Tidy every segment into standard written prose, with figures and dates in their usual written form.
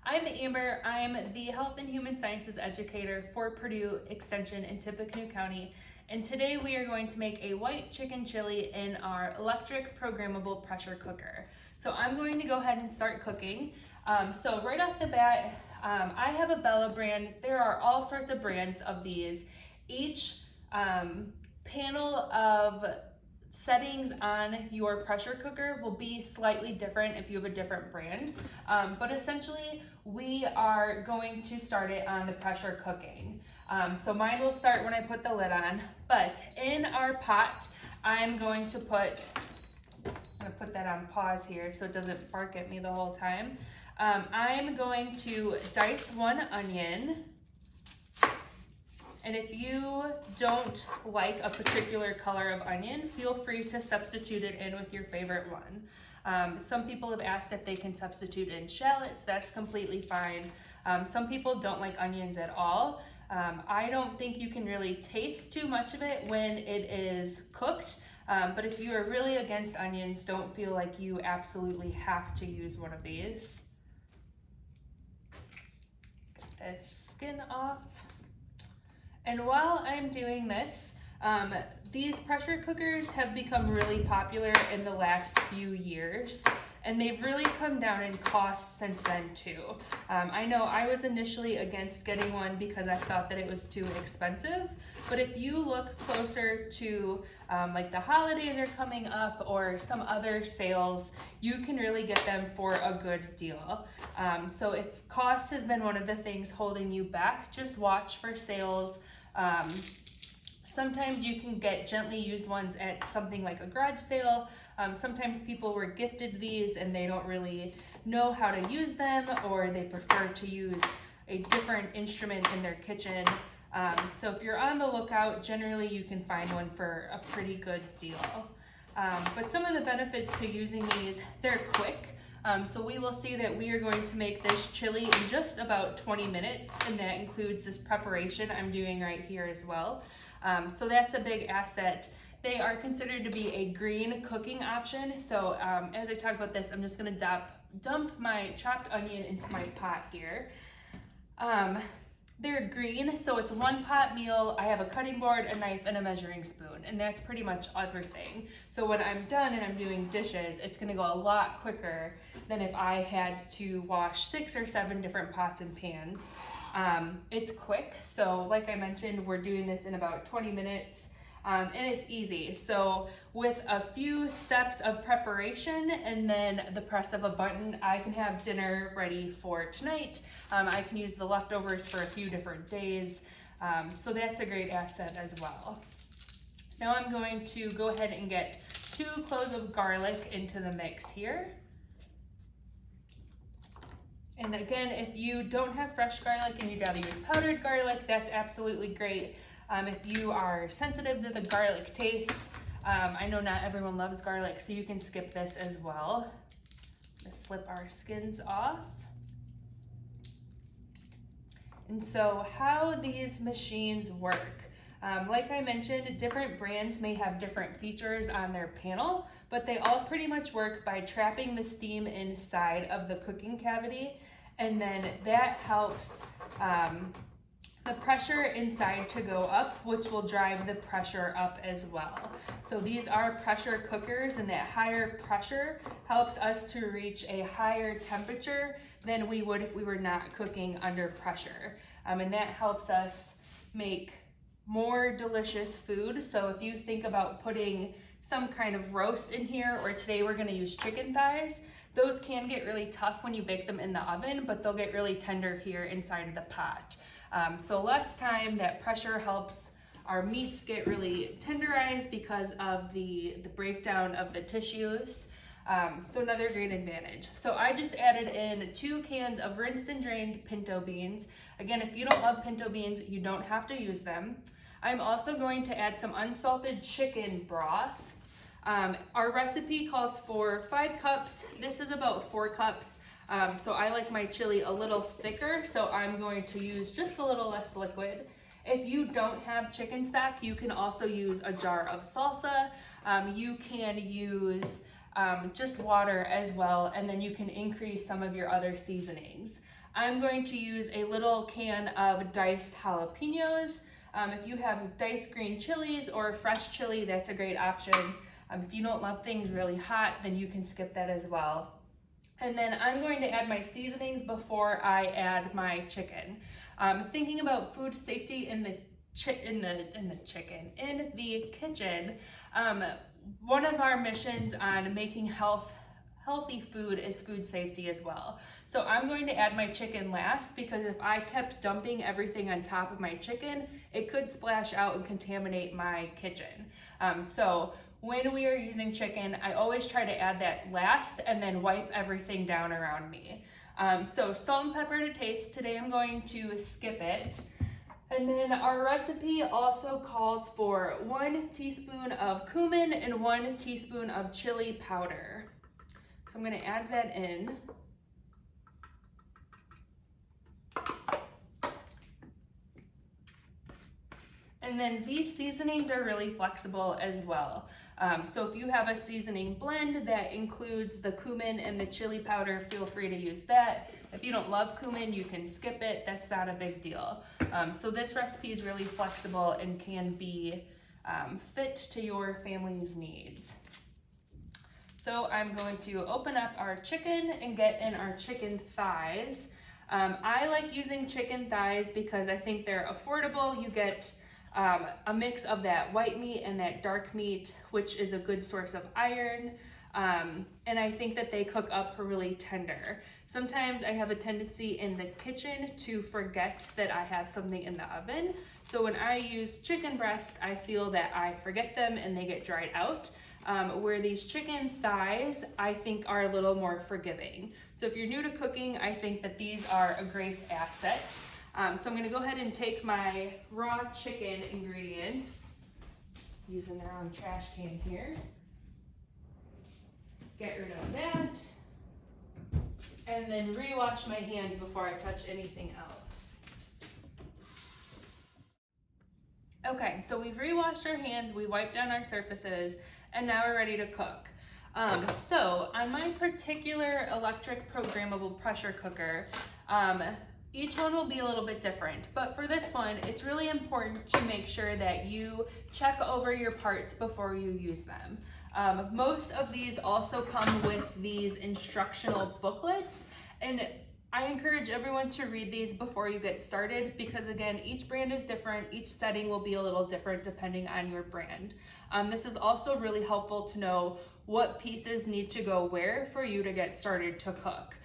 I'm Amber. I'm the Health and Human Sciences educator for Purdue Extension in Tippecanoe County. And today we are going to make a white chicken chili in our electric programmable pressure cooker. So I'm going to go ahead and start cooking. So right off the bat, I have a Bella brand. There are all sorts of brands of these. Each panel of settings on your pressure cooker will be slightly different if you have a different brand, but essentially we are going to start it on the pressure cooking. So mine will start when I put the lid on, but in our pot I'm going to put that on pause here so it doesn't bark at me the whole time. I'm going to dice one onion. And if you don't like a particular color of onion, feel free to substitute it in with your favorite one. Some people have asked if they can substitute in shallots. That's completely fine. Some people don't like onions at all. I don't think you can really taste too much of it when it is cooked. But if you are really against onions, don't feel like you absolutely have to use one of these. Get this skin off. And while I'm doing this, these pressure cookers have become really popular in the last few years, and they've really come down in cost since then too. I know I was initially against getting one because I thought that it was too expensive, but if you look closer to like the holidays are coming up or some other sales, you can really get them for a good deal. So if cost has been one of the things holding you back, just watch for sales. Sometimes you can get gently used ones at something like a garage sale. Sometimes people were gifted these and they don't really know how to use them, or they prefer to use a different instrument in their kitchen. So if you're on the lookout, generally you can find one for a pretty good deal. But some of the benefits to using these, they're quick. So we will see that we are going to make this chili in just about 20 minutes, and that includes this preparation I'm doing right here as well. So that's a big asset. They are considered to be a green cooking option. So as I talk about this, I'm just gonna dump my chopped onion into my pot here. They're green, so it's one pot meal. I have a cutting board, a knife, and a measuring spoon, and that's pretty much everything. So when I'm done and I'm doing dishes, it's gonna go a lot quicker than if I had to wash 6 or 7 different pots and pans. It's quick, so like I mentioned, we're doing this in about 20 minutes. And it's easy. So with a few steps of preparation and then the press of a button, I can have dinner ready for tonight. I can use the leftovers for a few different days. So that's a great asset as well. Now I'm going to go ahead and get 2 cloves of garlic into the mix here. And again, if you don't have fresh garlic and you'd rather use powdered garlic, that's absolutely great. If you are sensitive to the garlic taste, I know not everyone loves garlic, so you can skip this as well. Let's slip our skins off. And so how these machines work. Like I mentioned, different brands may have different features on their panel, but they all pretty much work by trapping the steam inside of the cooking cavity, and then that helps the pressure inside to go up, which will drive the pressure up as well. So these are pressure cookers, and that higher pressure helps us to reach a higher temperature than we would if we were not cooking under pressure. And that helps us make more delicious food. So if you think about putting some kind of roast in here, or today we're gonna use chicken thighs, those can get really tough when you bake them in the oven, but they'll get really tender here inside of the pot. So less time, that pressure helps our meats get really tenderized because of the breakdown of the tissues. So another great advantage. So I just added in 2 cans of rinsed and drained pinto beans. Again, if you don't love pinto beans, you don't have to use them. I'm also going to add some unsalted chicken broth. Our recipe calls for 5 cups. This is about 4 cups. So I like my chili a little thicker, so I'm going to use just a little less liquid. If you don't have chicken stock, you can also use a jar of salsa. You can use just water as well, and then you can increase some of your other seasonings. I'm going to use a little can of diced jalapenos. If you have diced green chilies or fresh chili, that's a great option. If you don't love things really hot, then you can skip that as well. And then I'm going to add my seasonings before I add my chicken. Thinking about food safety in the kitchen, one of our missions on making healthy food is food safety as well. So I'm going to add my chicken last, because if I kept dumping everything on top of my chicken, it could splash out and contaminate my kitchen. So when we are using chicken, I always try to add that last and then wipe everything down around me. So salt and pepper to taste. Today I'm going to skip it. And then our recipe also calls for 1 teaspoon of cumin and 1 teaspoon of chili powder. So I'm going to add that in. And then these seasonings are really flexible as well. So if you have a seasoning blend that includes the cumin and the chili powder, feel free to use that. If you don't love cumin, you can skip it. That's not a big deal. So this recipe is really flexible and can be fit to your family's needs. So I'm going to open up our chicken and get in our chicken thighs. I like using chicken thighs because I think they're affordable. You get a mix of that white meat and that dark meat, which is a good source of iron. And I think that they cook up really tender. Sometimes I have a tendency in the kitchen to forget that I have something in the oven. So when I use chicken breast, I feel that I forget them and they get dried out. Where these chicken thighs, I think, are a little more forgiving. So if you're new to cooking, I think that these are a great asset. So I'm gonna go ahead and take my raw chicken ingredients, using the wrong trash can here. Get rid of that. And then re-wash my hands before I touch anything else. Okay, so we've re-washed our hands, we wiped down our surfaces, and now we're ready to cook. So on my particular electric programmable pressure cooker, each one will be a little bit different, but for this one, it's really important to make sure that you check over your parts before you use them. Most of these also come with these instructional booklets, and I encourage everyone to read these before you get started, because again, each brand is different, each setting will be a little different depending on your brand. This is also really helpful to know what pieces need to go where for you to get started to cook.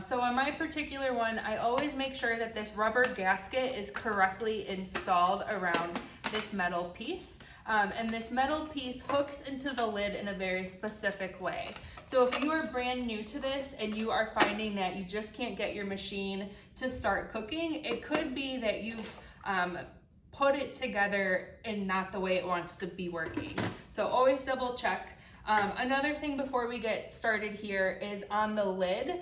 So on my particular one, I always make sure that this rubber gasket is correctly installed around this metal piece. And this metal piece hooks into the lid in a very specific way. So if you are brand new to this and you are finding that you just can't get your machine to start cooking, it could be that you've put it together and not the way it wants to be working. So always double check. Another thing before we get started here is on the lid,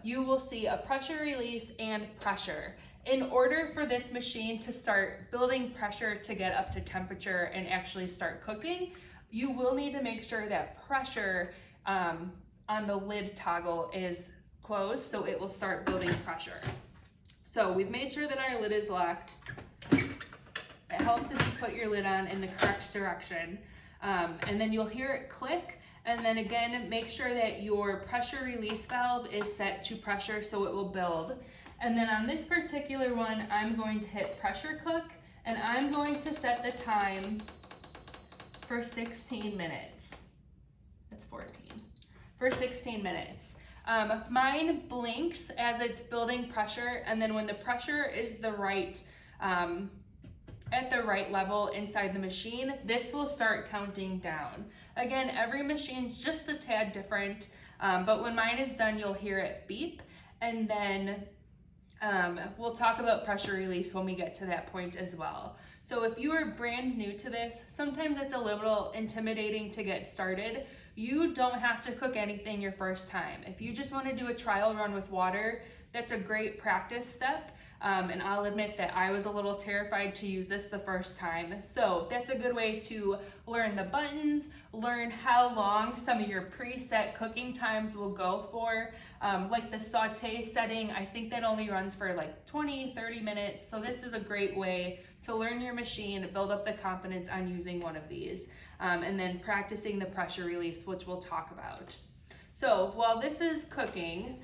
you will see a pressure release and pressure. In order for this machine to start building pressure to get up to temperature and actually start cooking, you will need to make sure that pressure on the lid toggle is closed, so it will start building pressure. So we've made sure that our lid is locked. It helps if you put your lid on in the correct direction. And then you'll hear it click, and then again, make sure that your pressure release valve is set to pressure so it will build. And then on this particular one, I'm going to hit pressure cook, and I'm going to set the time for 16 minutes. That's 14. For 16 minutes. Mine blinks as it's building pressure, and then when the pressure is the right, at the right level inside the machine, this will start counting down. Again, every machine's just a tad different, but when mine is done, you'll hear it beep, and then we'll talk about pressure release when we get to that point as well. So if you are brand new to this, sometimes it's a little intimidating to get started. You don't have to cook anything your first time. If you just want to do a trial run with water, that's a great practice step. And I'll admit that I was a little terrified to use this the first time. So that's a good way to learn the buttons, learn how long some of your preset cooking times will go for. Like the saute setting, I think that only runs for like 20-30 minutes. So this is a great way to learn your machine, build up the confidence on using one of these, and then practicing the pressure release, which we'll talk about. So while this is cooking,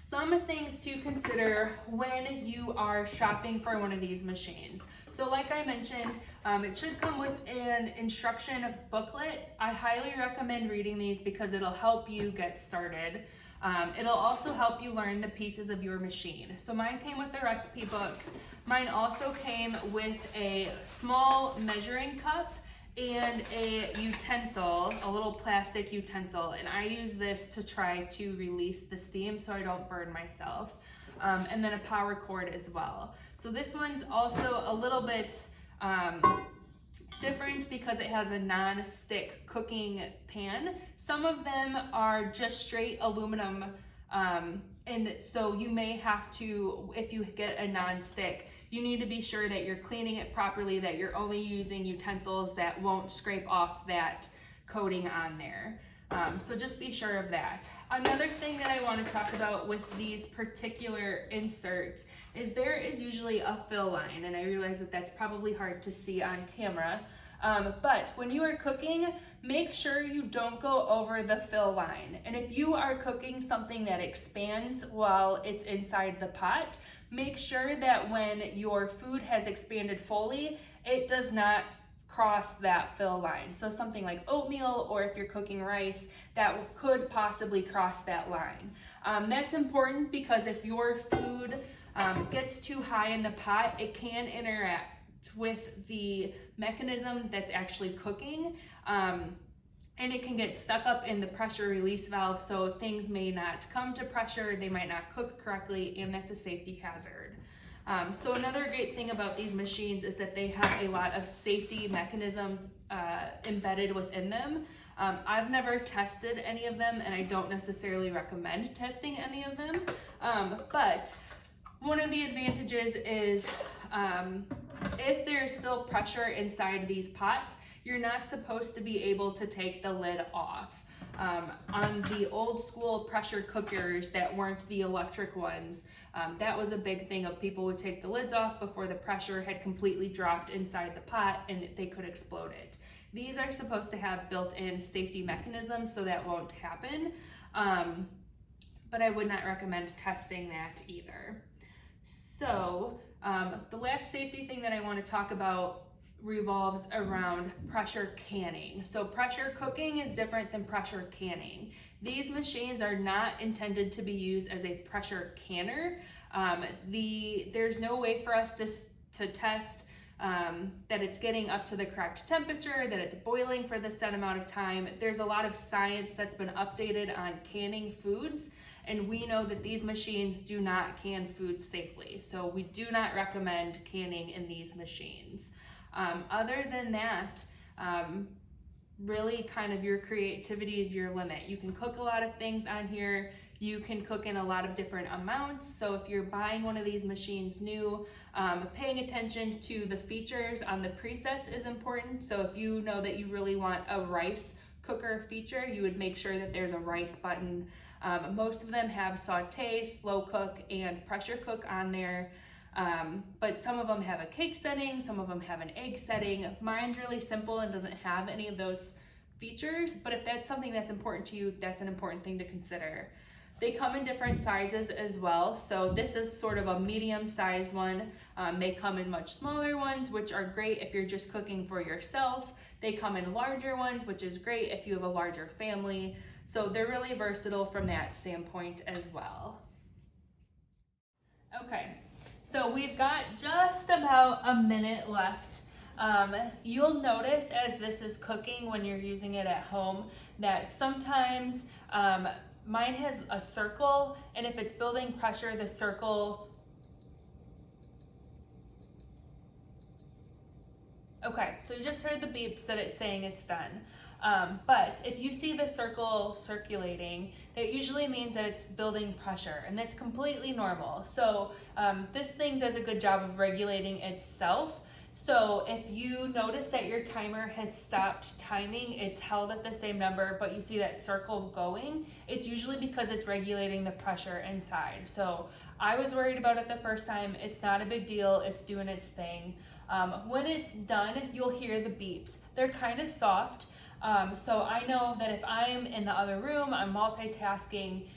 some things to consider when you are shopping for one of these machines. So like I mentioned, it should come with an instruction booklet. I highly recommend reading these because it'll help you get started. It'll also help you learn the pieces of your machine. So mine came with the recipe book. Mine also came with a small measuring cup and a utensil, a little plastic utensil, and I use this to try to release the steam so I don't burn myself, and then a power cord as well. So this one's also a little bit different because it has a non-stick cooking pan. Some of them are just straight aluminum, and so you may have to, if you get a non-stick, you need to be sure that you're cleaning it properly, that you're only using utensils that won't scrape off that coating on there. So just be sure of that. Another thing that I want to talk about with these particular inserts is there is usually a fill line, and I realize that that's probably hard to see on camera. But when you are cooking, make sure you don't go over the fill line. And if you are cooking something that expands while it's inside the pot, make sure that when your food has expanded fully, it does not cross that fill line. So something like oatmeal, or if you're cooking rice, that could possibly cross that line. That's important because if your food gets too high in the pot, it can interact with the mechanism that's actually cooking, and it can get stuck up in the pressure release valve, so things may not come to pressure, they might not cook correctly, and that's a safety hazard. So another great thing about these machines is that they have a lot of safety mechanisms embedded within them. I've never tested any of them, and I don't necessarily recommend testing any of them, but one of the advantages is if there's still pressure inside these pots, you're not supposed to be able to take the lid off. On the old school pressure cookers that weren't the electric ones, that was a big thing of people would take the lids off before the pressure had completely dropped inside the pot and they could explode it. These are supposed to have built-in safety mechanisms so that won't happen, but I would not recommend testing that either. So the last safety thing that I want to talk about revolves around pressure canning. So pressure cooking is different than pressure canning. These machines are not intended to be used as a pressure canner. There's no way for us to test that it's getting up to the correct temperature, that it's boiling for the set amount of time. There's a lot of science that's been updated on canning foods, and we know that these machines do not can foods safely. So we do not recommend canning in these machines. Other than that, really kind of your creativity is your limit. You can cook a lot of things on here. You can cook in a lot of different amounts. So if you're buying one of these machines new, paying attention to the features on the presets is important. So if you know that you really want a rice cooker feature, you would make sure that there's a rice button. Most of them have saute, slow cook, and pressure cook on there. But some of them have a cake setting, some of them have an egg setting. Mine's really simple and doesn't have any of those features, but if that's something that's important to you, that's an important thing to consider. They come in different sizes as well. So this is sort of a medium-sized one. They come in much smaller ones, which are great if you're just cooking for yourself. They come in larger ones, which is great if you have a larger family. So they're really versatile from that standpoint as well. Okay. So we've got just about a minute left. You'll notice as this is cooking when you're using it at home that sometimes mine has a circle, and if it's building pressure, the circle. Okay, so you just heard the beeps that it's saying it's done. But if you see the circle circulating, that usually means that it's building pressure, and that's completely normal. So this thing does a good job of regulating itself. So if you notice that your timer has stopped timing, it's held at the same number, but you see that circle going, it's usually because it's regulating the pressure inside. So I was worried about it the first time. It's not a big deal. It's doing its thing. When it's done, you'll hear the beeps. They're kind of soft. So I know that if I'm in the other room, I'm multitasking,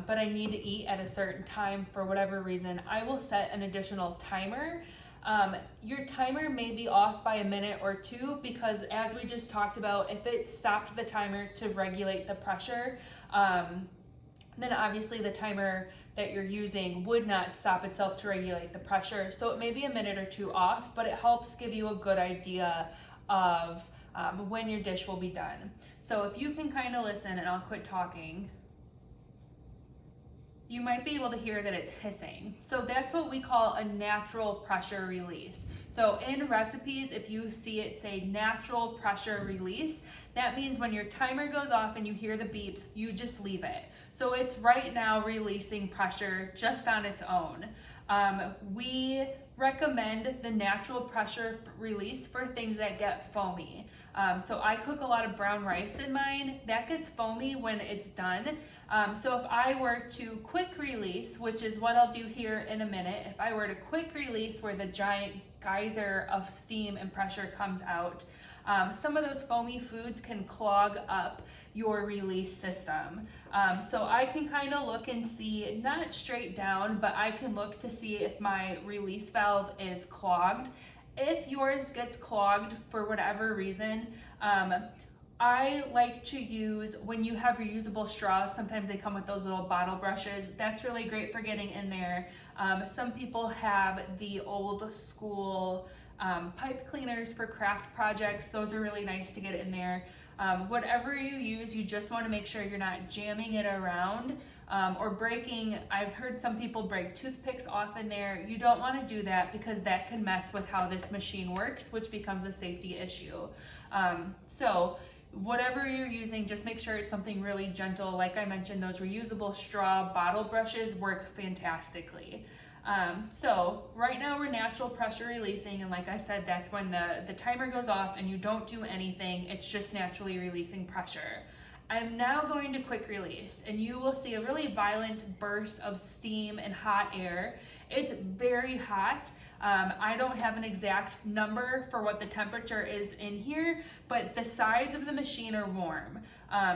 but I need to eat at a certain time for whatever reason, I will set an additional timer. Your timer may be off by a minute or two because, as we just talked about, if it stopped the timer to regulate the pressure, then obviously the timer that you're using would not stop itself to regulate the pressure. So it may be a minute or two off, but it helps give you a good idea of when your dish will be done. So if you can kind of listen, and I'll quit talking, you might be able to hear that it's hissing. So that's what we call a natural pressure release. So in recipes, if you see it say natural pressure release, that means when your timer goes off and you hear the beeps, you just leave it. So it's right now releasing pressure just on its own. We recommend the natural pressure release for things that get foamy. So I cook a lot of brown rice in mine. That gets foamy when it's done. So if I were to quick release, which is what I'll do here in a minute, if I were to quick release where the giant geyser of steam and pressure comes out, some of those foamy foods can clog up your release system. So I can kind of look and see, not straight down, but I can look to see if my release valve is clogged. If yours gets clogged for whatever reason, I like to use, when you have reusable straws, sometimes they come with those little bottle brushes. That's really great for getting in there. Some people have the old school pipe cleaners for craft projects. Those are really nice to get in there. Whatever you use, you just want to make sure you're not jamming it around or breaking. I've heard some people break toothpicks off in there. You don't want to do that because that can mess with how this machine works, which becomes a safety issue. So whatever you're using, just make sure it's something really gentle. Like I mentioned, those reusable straw bottle brushes work fantastically. So right now we're natural pressure releasing, and like I said, that's when the timer goes off and you don't do anything. It's just naturally releasing pressure. I'm now going to quick release, and you will see a really violent burst of steam and hot air. It's very hot. I don't have an exact number for what the temperature is in here, but the sides of the machine are warm.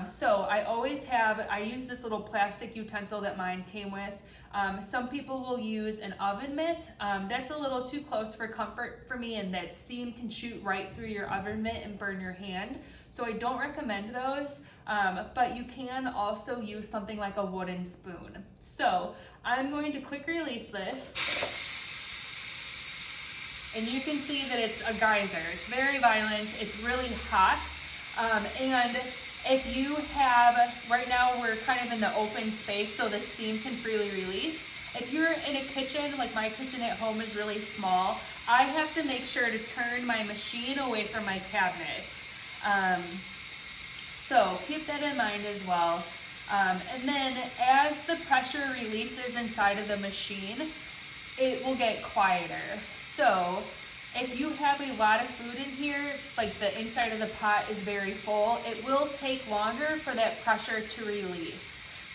So I use this little plastic utensil that mine came with. Some people will use an oven mitt. That's a little too close for comfort for me, and that steam can shoot right through your oven mitt and burn your hand. So I don't recommend those, but you can also use something like a wooden spoon. So I'm going to quick release this, and you can see that it's a geyser. It's very violent, it's really hot, and if you have, right now we're kind of in the open space so the steam can freely release. If you're in a kitchen, like my kitchen at home is really small, I have to make sure to turn my machine away from my cabinets. So keep that in mind as well. And then as the pressure releases inside of the machine, it will get quieter. So if you have a lot of food in here, like the inside of the pot is very full, it will take longer for that pressure to release.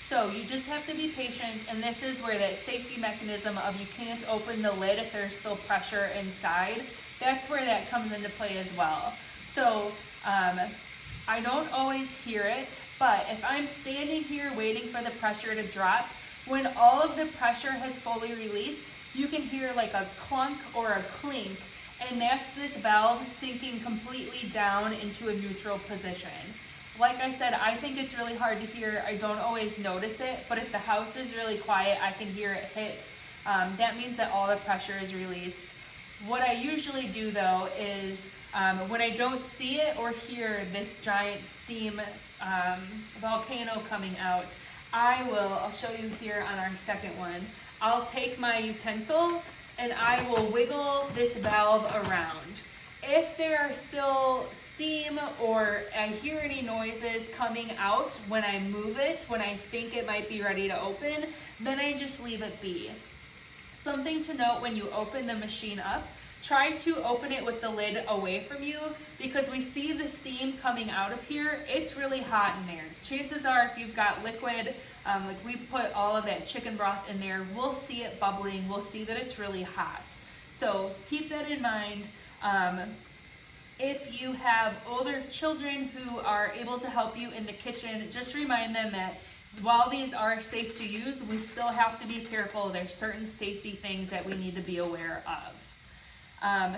So you just have to be patient, and this is where that safety mechanism of you can't open the lid if there's still pressure inside, that's where that comes into play as well. So I don't always hear it, but if I'm standing here waiting for the pressure to drop, when all of the pressure has fully released, you can hear like a clunk or a clink, and that's this valve sinking completely down into a neutral position. Like I said, I think it's really hard to hear. I don't always notice it, but if the house is really quiet, I can hear it hit. That means that all the pressure is released. What I usually do though is when I don't see it or hear this giant steam volcano coming out, I'll show you here on our second one, I'll take my utensil and I will wiggle this valve around. If there are still steam or I hear any noises coming out when I move it, when I think it might be ready to open, then I just leave it be. Something to note when you open the machine up, try to open it with the lid away from you, because we see the steam coming out of here. It's really hot in there. Chances are if you've got liquid, like we put all of that chicken broth in there, we'll see it bubbling, we'll see that it's really hot. So keep that in mind. If you have older children who are able to help you in the kitchen, just remind them that while these are safe to use, we still have to be careful. There's certain safety things that we need to be aware of.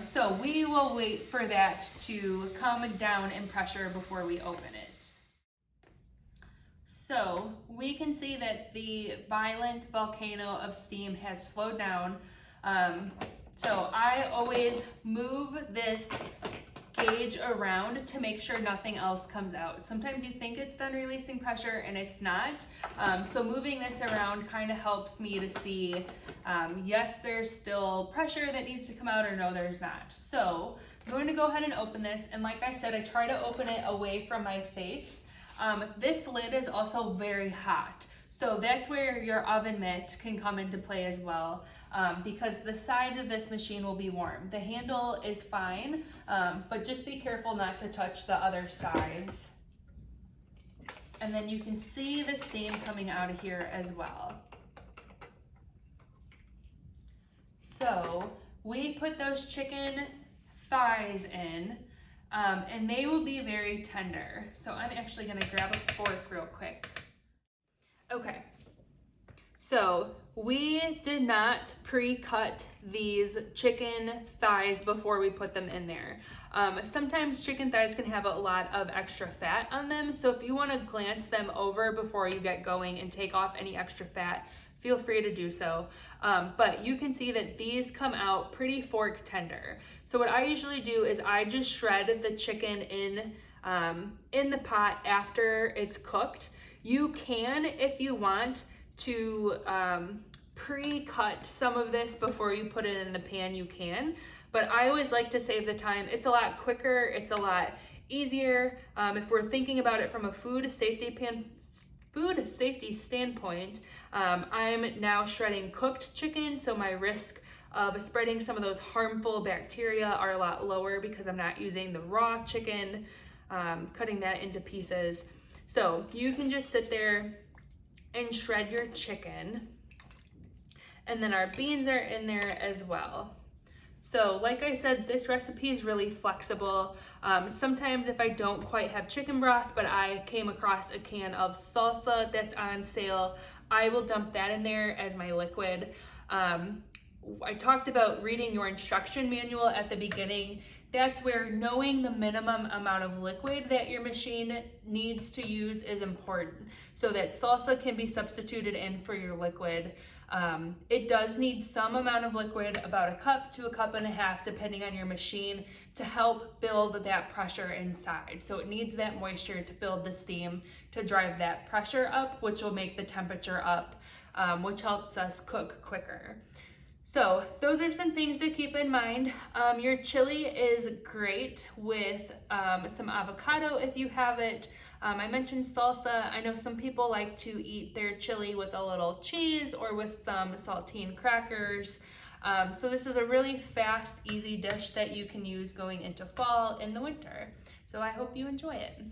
So we will wait for that to come down in pressure before we open it. So we can see that the violent volcano of steam has slowed down. So I always move this gauge around to make sure nothing else comes out. Sometimes you think it's done releasing pressure and it's not. So moving this around kind of helps me to see, yes, there's still pressure that needs to come out, or no, there's not. So I'm going to go ahead and open this. And like I said, I try to open it away from my face. This lid is also very hot. So that's where your oven mitt can come into play as well. Because the sides of this machine will be warm. The handle is fine, but just be careful not to touch the other sides. And then you can see the steam coming out of here as well. So we put those chicken thighs in, and they will be very tender. So I'm actually gonna grab a fork real quick. Okay. So we did not pre-cut these chicken thighs before we put them in there. Sometimes chicken thighs can have a lot of extra fat on them, so if you want to glance them over before you get going and take off any extra fat, feel free to do so. But you can see that these come out pretty fork tender. So what I usually do is I just shred the chicken in the pot after it's cooked. You can, if you want, to pre-cut some of this before you put it in the pan, you can, but I always like to save the time. It's a lot quicker, it's a lot easier. If we're thinking about it from a food safety standpoint, I'm now shredding cooked chicken, so my risk of spreading some of those harmful bacteria are a lot lower because I'm not using the raw chicken, cutting that into pieces. So you can just sit there and shred your chicken. And then our beans are in there as well. So like I said, this recipe is really flexible. Sometimes if I don't quite have chicken broth, but I came across a can of salsa that's on sale, I will dump that in there as my liquid. I talked about reading your instruction manual at the beginning. That's where knowing the minimum amount of liquid that your machine needs to use is important, so that salsa can be substituted in for your liquid. It does need some amount of liquid, about a cup to a cup and a half, depending on your machine, to help build that pressure inside. So it needs that moisture to build the steam, to drive that pressure up, which will make the temperature up, which helps us cook quicker. So those are some things to keep in mind. Your chili is great with some avocado if you have it. I mentioned salsa. I know some people like to eat their chili with a little cheese or with some saltine crackers. So this is a really fast, easy dish that you can use going into fall in the winter. So I hope you enjoy it.